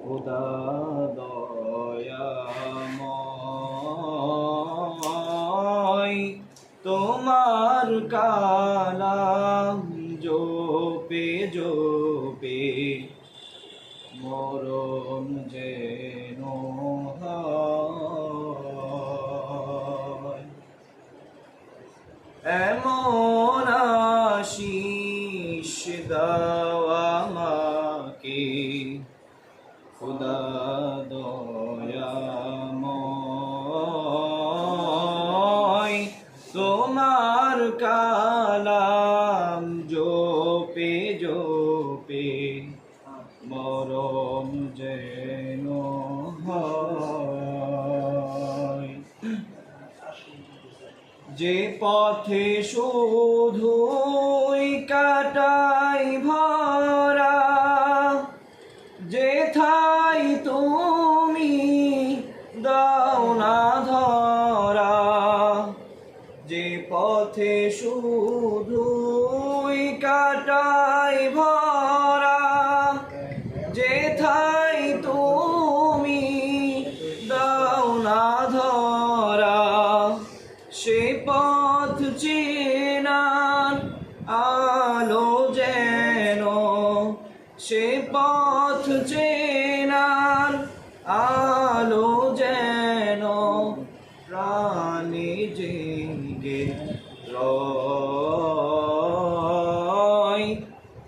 খোদা দয়াময় তোমার কালাম জপে জপে মরণ যেন হয়। এমন আশিস দাও আমাকে খোদা দয়াময় তোমার কালাম জপে জপে মরণ যেন হয়। যে পথে শুধুই কাটাই ভরা যেথায় তুমি দাও না ধরা, যে পথে শুধুই কাটাই ভরা যেথায় তুমি দাও না ধরা, সে পথ চেনার আলো যেন, সে পথ চেনার আলো যেন প্রাণে জেগে রয়।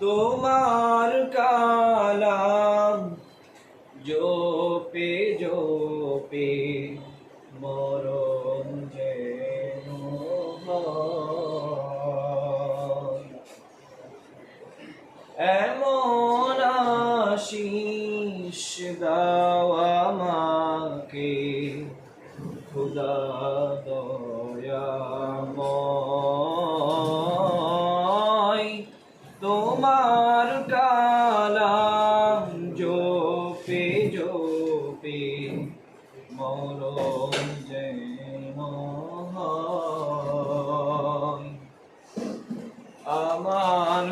তোমার কালাম জপে জপে মরণ যেন হয়। এমন আশিস দাও আমাকে খোদা দয়াময় তোমার কালাম জপে জপে মরণ যেন হয়। আমার